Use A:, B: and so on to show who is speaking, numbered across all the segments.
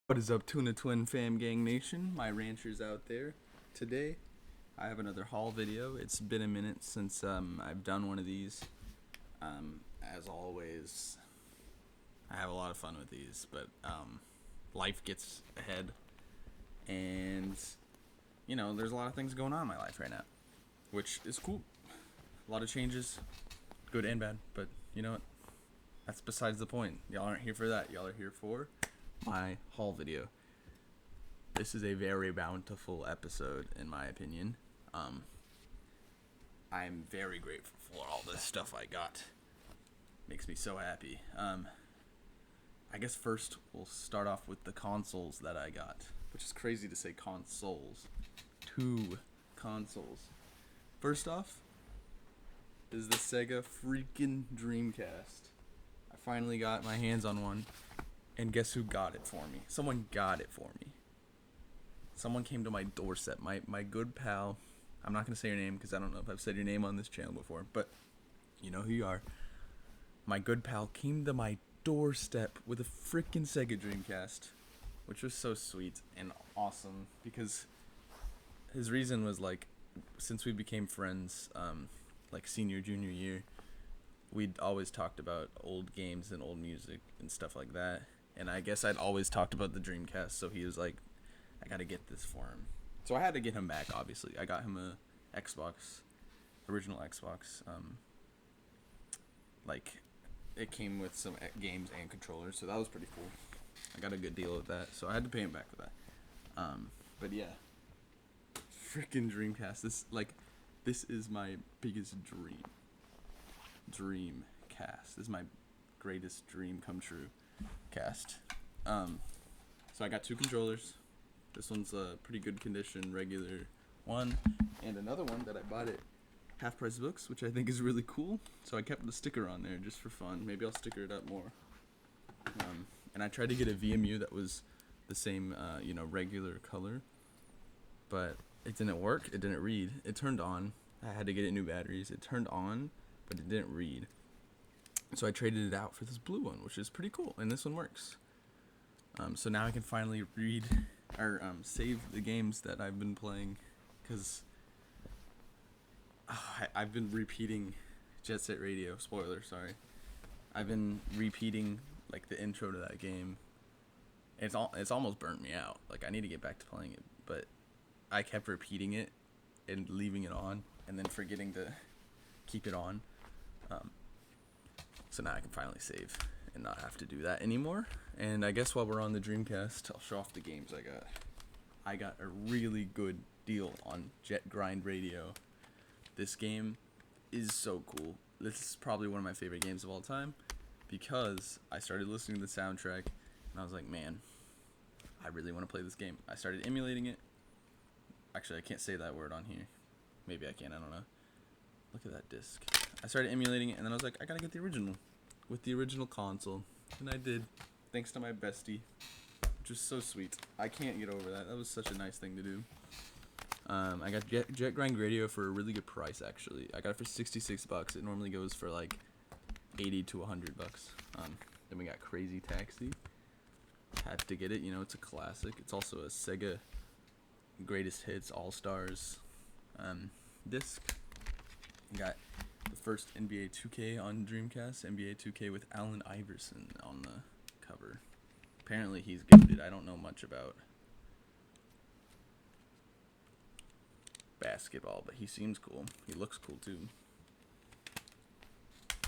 A: What is up, Tuna Twin Fam Gang Nation? My ranchers out there. Today, I have another haul video. It's been a minute since I've done one of these. As always, I have a lot of fun with these, but life gets ahead, and there's a lot of things going on in my life right now, which is cool. A lot of changes, good and bad, but you know what? That's besides the point. Y'all aren't here for that. Y'all are here for my haul video. This is a very bountiful episode, in my opinion. I'm very grateful for all this stuff I got. Makes me so happy. I guess first we'll start off with the consoles that I got, which is crazy to say consoles. 2 consoles. First off is the Sega freaking Dreamcast. I finally got my hands on one. And guess who got it for me? Someone got it for me. Someone came to my doorstep. My good pal. I'm not going to say your name because I don't know if I've said your name on this channel before. But you know who you are. My good pal came to my doorstep with a freaking Sega Dreamcast. Which was so sweet and awesome. Because his reason was like, since we became friends, like senior, junior year, we'd always talked about old games and old music and stuff like that. And I guess I'd always talked about the Dreamcast, so he was like, I gotta get this for him. So I had to get him back, obviously. I got him a Xbox, original Xbox. Like, it came with some games and controllers, so that was pretty cool. I got a good deal with that, so I had to pay him back for that. But yeah, freaking Dreamcast. This is my biggest dream. Dreamcast. This is my greatest dream come true. Cast. So I got 2 controllers. This one's a pretty good condition, regular one, and another one that I bought at Half Price Books, which I think is really cool. So I kept the sticker on there just for fun. Maybe I'll sticker it up more. And I tried to get a VMU that was the same, regular color, but it didn't work. It didn't read. It turned on. I had to get it new batteries. It turned on, but it didn't read. So I traded it out for this blue one, which is pretty cool, and this one works. So now I can finally read or save the games that I've been playing, because I've been repeating Jet Set Radio. Spoiler, sorry. I've been repeating like the intro to that game. It's almost burnt me out. Like, I need to get back to playing it, but I kept repeating it and leaving it on, and then forgetting to keep it on. So now I can finally save and not have to do that anymore. And I guess while we're on the Dreamcast, I'll show off the games I got. I got a really good deal on Jet Grind Radio. This game is so cool. This is probably one of my favorite games of all time, because I started listening to the soundtrack and I was like, man, I really want to play this game. I started emulating it. Actually, I can't say that word on here. Maybe I can, I don't know. Look at that disc. I started emulating it, and then I was like, I gotta get the original, with the original console. And I did, thanks to my bestie, which was so sweet. I can't get over that. That was such a nice thing to do. I got Jet Grind Radio for a really good price, actually. I got it for $66. It normally goes for like $80 to $100. Then we got Crazy Taxi. Had to get it, it's a classic. It's also a Sega Greatest Hits All-Stars disc. Got the first NBA 2K on Dreamcast, NBA 2K with Allen Iverson on the cover. Apparently he's gifted. I don't know much about basketball, but he seems cool. He looks cool too.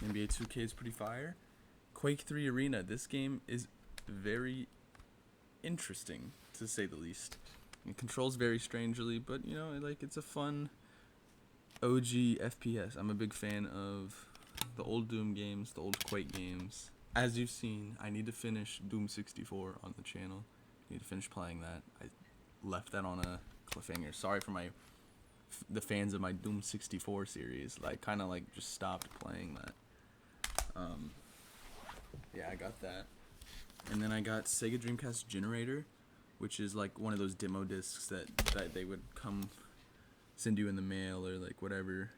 A: NBA 2K is pretty fire. Quake 3 Arena. This game is very interesting, to say the least. It controls very strangely, but it's a fun OG FPS. I'm a big fan of the old Doom games, the old Quake games. As you've seen, I need to finish Doom 64 on the channel. I need to finish playing that. I left that on a cliffhanger. Sorry for the fans of my Doom 64 series. I kind of just stopped playing that. Yeah, I got that. And then I got Sega Dreamcast Generator, which is like one of those demo discs that they would send you in the mail, or whatever.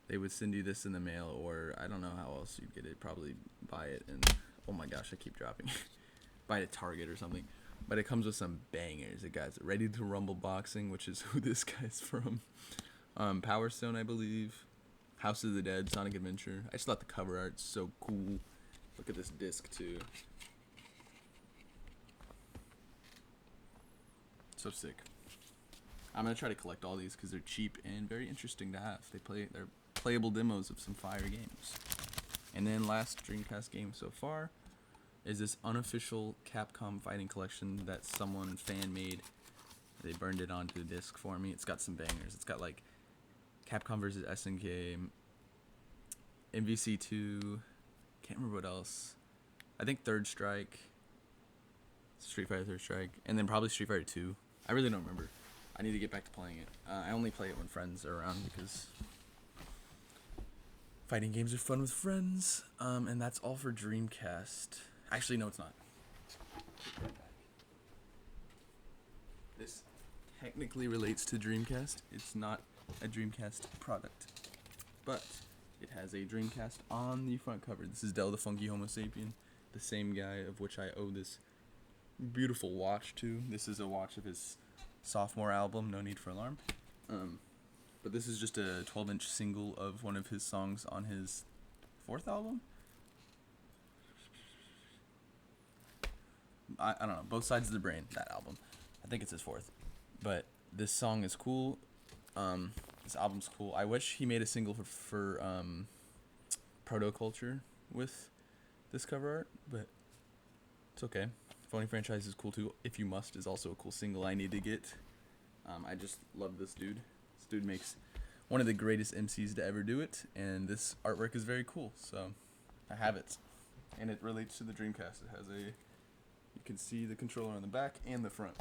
A: They would send you this in the mail, or I don't know how else you'd get it. Probably buy it, and oh my gosh, I keep dropping. buy it at Target or something. But it comes with some bangers. It got Ready to Rumble Boxing, which is who this guy's from. Power Stone, I believe. House of the Dead, Sonic Adventure. I just thought the cover art's so cool. Look at this disc too. So sick. I'm gonna try to collect all these because they're cheap and very interesting to have. They're playable demos of some fire games. And then last Dreamcast game so far is this unofficial Capcom fighting collection that someone fan made. They burned it onto the disc for me. It's got some bangers. It's got like Capcom vs SNK, MVC2, can't remember what else. I think Third Strike, Street Fighter Third Strike, and then probably Street Fighter 2. I really don't remember. I need to get back to playing it. I only play it when friends are around because fighting games are fun with friends. And that's all for Dreamcast. Actually, no, it's not. This technically relates to Dreamcast. It's not a Dreamcast product, but it has a Dreamcast on the front cover. This is Del the Funky Homo Sapien, the same guy of which I owe this beautiful watch to. This is a watch of his sophomore album, No Need for Alarm. But this is just a 12-inch single of one of his songs on his fourth album. I don't know, Both Sides of the Brain, that album. I think it's his fourth. But this song is cool. This album's cool. I wish he made a single for Protoculture with this cover art, but it's okay. Phony Franchise is cool too. If You Must is also a cool single I need to get. I just love this dude. This dude makes one of the greatest MCs to ever do it, and this artwork is very cool, so I have it. And it relates to the Dreamcast. It has you can see the controller on the back and the front.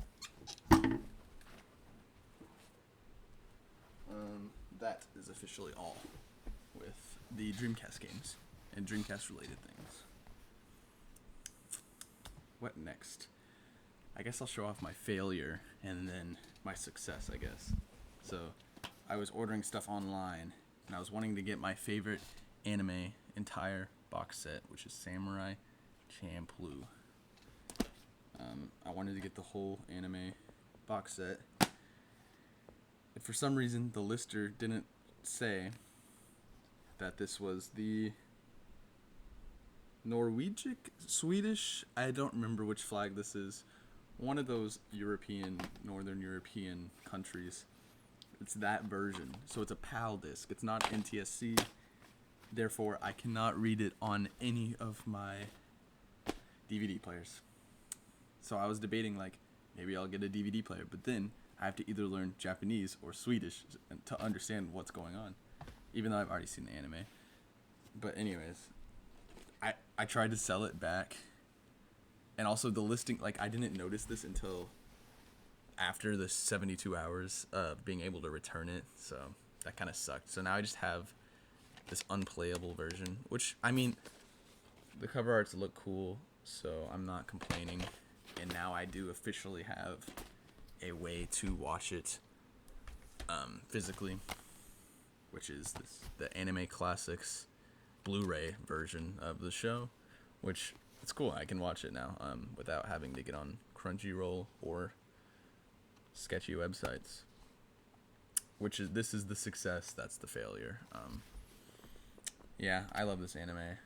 A: That is officially all with the Dreamcast games and Dreamcast related things. What next? I guess I'll show off my failure and then my success, I guess. So, I was ordering stuff online and I was wanting to get my favorite anime entire box set, which is Samurai Champloo. I wanted to get the whole anime box set. And for some reason, the lister didn't say that this was the Norwegian, Swedish, I don't remember which flag this is. One of those Northern European countries. It's that version. So it's a PAL disc. It's not NTSC. Therefore, I cannot read it on any of my DVD players. So I was debating, like, maybe I'll get a DVD player. But then I have to either learn Japanese or Swedish to understand what's going on. Even though I've already seen the anime. But anyways, I tried to sell it back. And also the listing, like, I didn't notice this until after the 72 hours of being able to return it. So that kind of sucked. So now I just have this unplayable version. Which, I mean, the cover arts look cool. So I'm not complaining. And now I do officially have a way to watch it physically, which is the Anime Classics Blu-ray version of the show, which it's cool. I can watch it now without having to get on Crunchyroll or sketchy websites. This is the success, that's the failure. Yeah, I love this anime.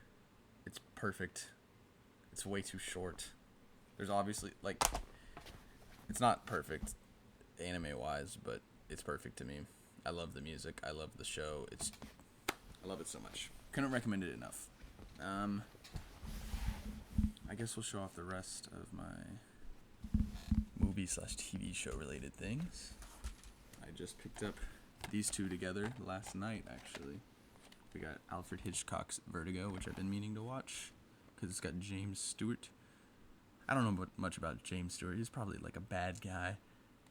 A: It's perfect. It's way too short. There's obviously, like, it's not perfect anime-wise, but it's perfect to me. I love the music. I love the show. I love it so much. Couldn't recommend it enough. I guess we'll show off the rest of my movie/TV show related things. I just picked up these two together last night, actually. We got Alfred Hitchcock's Vertigo, which I've been meaning to watch, because it's got James Stewart. I don't know much about James Stewart. He's probably like a bad guy,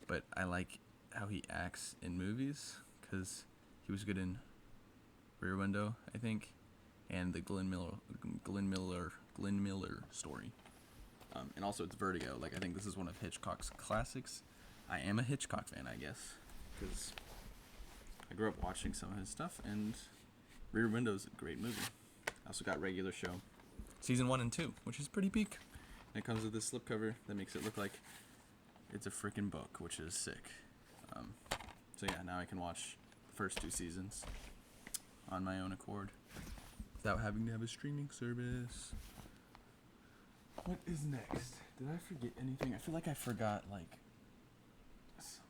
A: but I like how he acts in movies, because he was good in Rear Window, I think, and the Glenn Miller story. And also it's Vertigo. Like, I think this is one of Hitchcock's classics. I am a Hitchcock fan, I guess, because I grew up watching some of his stuff, and Rear Window's a great movie. I also got Regular Show, season 1 and 2, which is pretty peak. And it comes with this slipcover that makes it look like it's a freaking book, which is sick. So yeah, now I can watch the first 2 seasons on my own accord without having to have a streaming service. What is next? Did I forget anything? I feel like I forgot, like, something.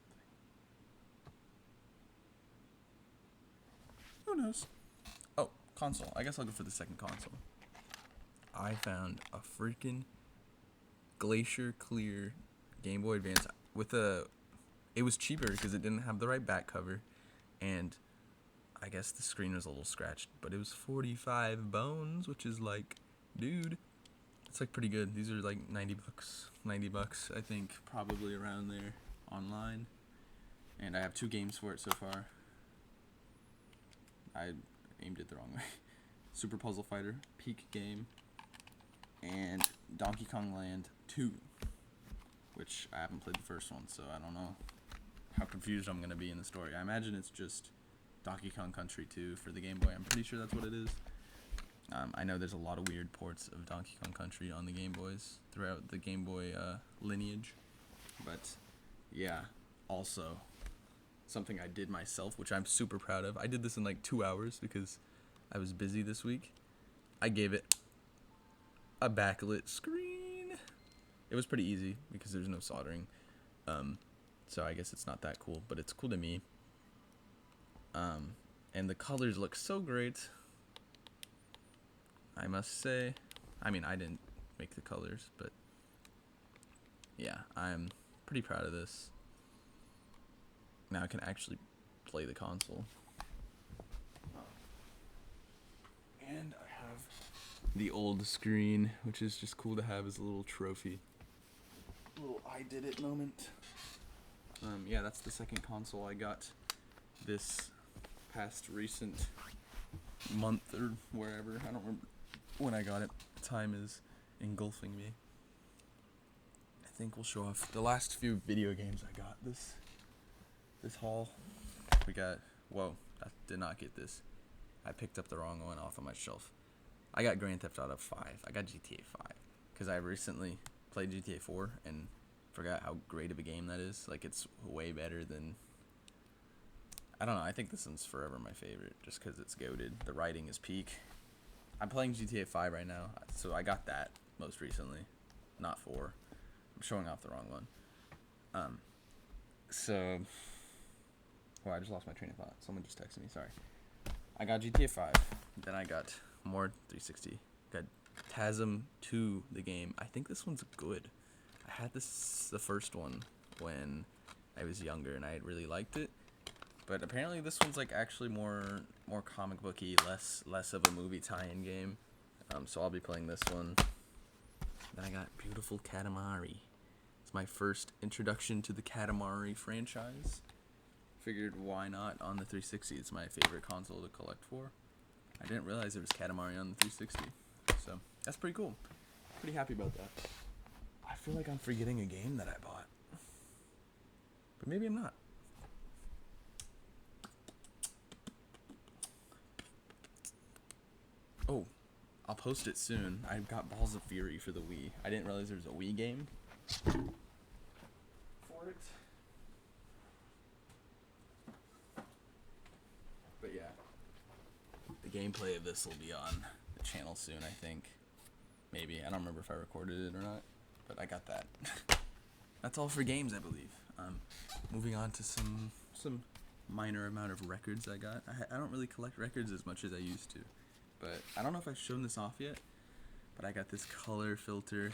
A: Who knows? Oh, console. I guess I'll go for the second console. I found a freaking Glacier Clear Game Boy Advance with a... It was cheaper because it didn't have the right back cover, and I guess the screen was a little scratched, but it was 45 bones, which is like, dude, it's like pretty good. These are like $90, I think, probably around there online, and I have 2 games for it so far. I aimed it the wrong way. Super Puzzle Fighter, Peak game, and Donkey Kong Land 2, which I haven't played the first one, so I don't know how confused I'm going to be in the story. I imagine it's just Donkey Kong Country 2 for the Game Boy. I'm pretty sure that's what it is. I know there's a lot of weird ports of Donkey Kong Country on the Game Boys throughout the Game Boy lineage. But, yeah, also, something I did myself, which I'm super proud of. I did this in like 2 hours because I was busy this week. I gave it a backlit screen. It was pretty easy because there's no soldering. So I guess it's not that cool, but it's cool to me. And the colors look so great, I must say. I mean, I didn't make the colors, but yeah, I'm pretty proud of this. Now I can actually play the console. And I have the old screen, which is just cool to have as a little trophy. Little I did it moment. Yeah, that's the second console I got this past recent month or wherever. I don't remember when I got it. Time is engulfing me. I think we'll show off the last few video games I got this haul. We got, whoa, I did not get this. I picked up the wrong one off of my shelf. I got Grand Theft Auto 5. I got GTA 5 because I recently played GTA 4 and forgot how great of a game that is. Like, it's way better than... I don't know, I think this one's forever my favorite just because it's goated. The writing is peak. I'm playing GTA 5 right now, so I got that most recently, not 4. I'm showing off the wrong one. So... Well, I just lost my train of thought. Someone just texted me, sorry. I got GTA 5, then I got more 360. Got TASM 2, the game. I think this one's good. I had the first one when I was younger and I really liked it, but apparently this one's like actually more comic booky, less of a movie tie-in game. So I'll be playing this one. Then I got Beautiful Katamari. It's my first introduction to the Katamari franchise. Figured why not on the 360? It's my favorite console to collect for. I didn't realize there was Katamari on the 360, so that's pretty cool. Pretty happy about that. I feel like I'm forgetting a game that I bought, but maybe I'm not. Oh, I'll post it soon. I got Balls of Fury for the Wii. I didn't realize there was a Wii game for it. But yeah, the gameplay of this will be on the channel soon, I think. Maybe. I don't remember if I recorded it or not, but I got that. That's all for games, I believe. Moving on to some minor amount of records I got. I don't really collect records as much as I used to, but I don't know if I've shown this off yet, but I got this color filter,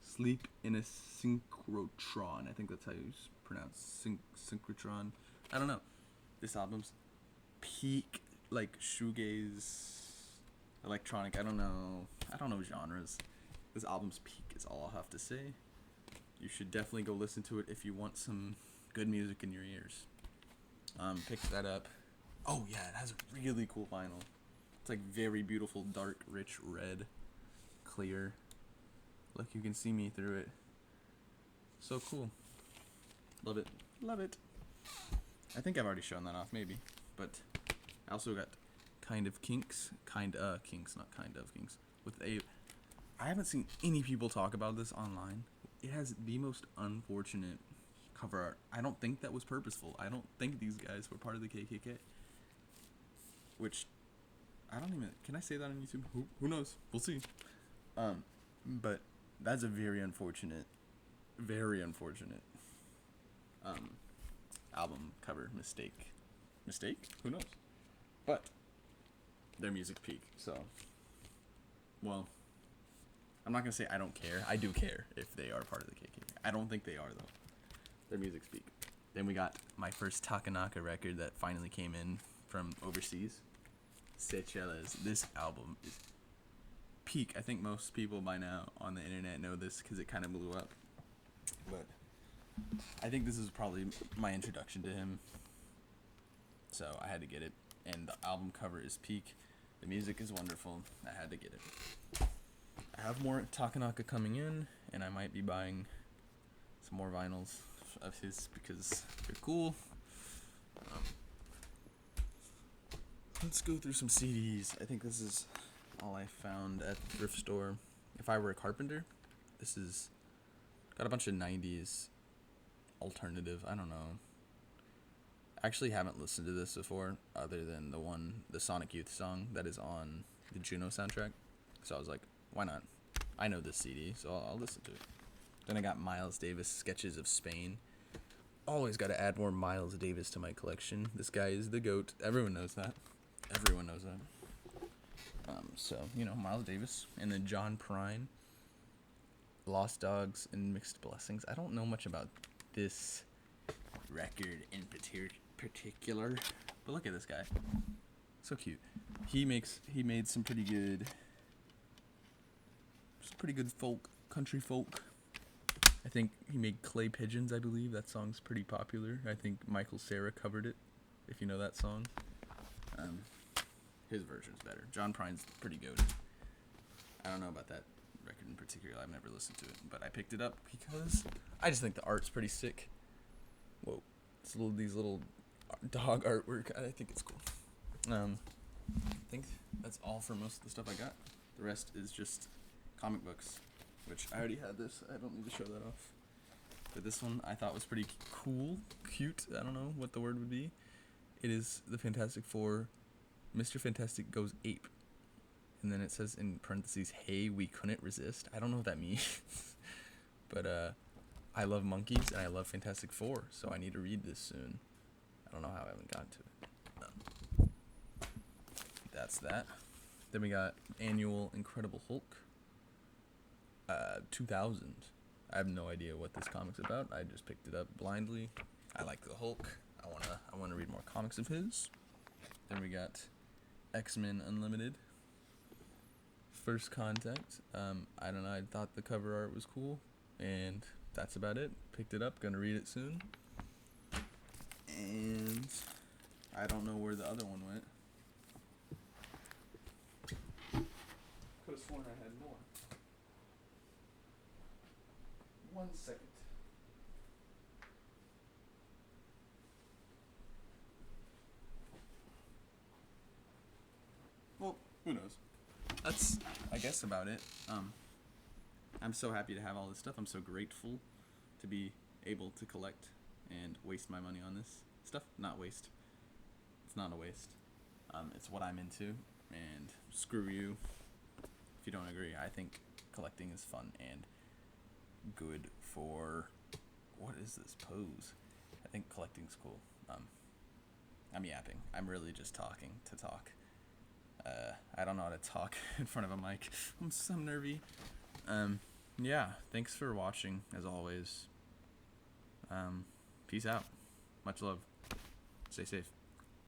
A: Sleep in a Synchrotron. I think that's how you pronounce synchrotron. I don't know. This album's peak, like, shoegaze, electronic. I don't know genres. This album's peak is all I'll have to say. You should definitely go listen to it if you want some good music in your ears. Pick that up. Oh yeah, it has a really cool vinyl. It's like very beautiful, dark, rich red, clear. Look, you can see me through it. So cool. Love it. Love it. I think I've already shown that off, maybe. But I also got Kind of Kinks, not Kind of Kinks, with a I haven't seen any people talk about this online. It has the most unfortunate cover art. I don't think that was purposeful. I don't think these guys were part of the KKK. Which, I don't even... Can I say that on YouTube? Who knows? We'll see. But that's a very unfortunate album cover mistake. Mistake? Who knows? But their music peak. So, well, I'm not gonna say I don't care. I do care if they are part of the KKK. I don't think they are though. Their music peak. Then we got my first Takanaka record that finally came in from overseas. Seychelles. This album is peak. I think most people by now on the internet know this because it kind of blew up. But I think this is probably my introduction to him. So I had to get it. And the album cover is peak. The music is wonderful. I had to get it. I have more Takanaka coming in, and I might be buying some more vinyls of his because they're cool. Let's go through some CDs. I think this is all I found at the thrift store. If I were a carpenter, this is got a bunch of 90s alternative. I don't know. I actually haven't listened to this before other than the Sonic Youth song that is on the Juno soundtrack. So I was like, why not? I know this CD, so I'll listen to it. Then I got Miles Davis Sketches of Spain. Always got to add more Miles Davis to my collection. This guy is the GOAT. Everyone knows that. Everyone knows that. So, Miles Davis. And then John Prine. Lost Dogs and Mixed Blessings. I don't know much about this record in particular. But look at this guy. So cute. He made some pretty good folk, country folk. I think he made Clay Pigeons, I believe. That song's pretty popular. I think Michael Cera covered it, if you know that song. His version's better. John Prine's pretty goated. I don't know about that record in particular. I've never listened to it, but I picked it up because I just think the art's pretty sick. Whoa. These little dog artwork. I think it's cool. I think that's all for most of the stuff I got. The rest is just comic books, which I already had this. I don't need to show that off. But this one I thought was pretty cool, cute. I don't know what the word would be. It is the Fantastic Four. Mr. Fantastic goes ape. And then it says in parentheses, hey, we couldn't resist. I don't know what that means. But I love monkeys and I love Fantastic Four, so I need to read this soon. I don't know how I haven't gotten to it. That's that. Then we got Annual Incredible Hulk. 2000. I have no idea what this comic's about. I just picked it up blindly. I like the Hulk. I wanna read more comics of his. Then we got X-Men Unlimited. First Contact. I don't know. I thought the cover art was cool, and that's about it. Picked it up. Gonna read it soon. And I don't know where the other one went. Could have sworn I had more. 1 second. Well, who knows? That's, I guess, about it. I'm so happy to have all this stuff. I'm so grateful to be able to collect and waste my money on this stuff. Not waste. It's not a waste. It's what I'm into, and screw you if you don't agree. I think collecting is fun and good for... What is this pose? I think collecting's cool. I'm yapping. I'm really just talking to talk. I don't know how to talk in front of a mic. I'm so nervy. Yeah, thanks for watching, as always. Peace out. Much love. Stay safe.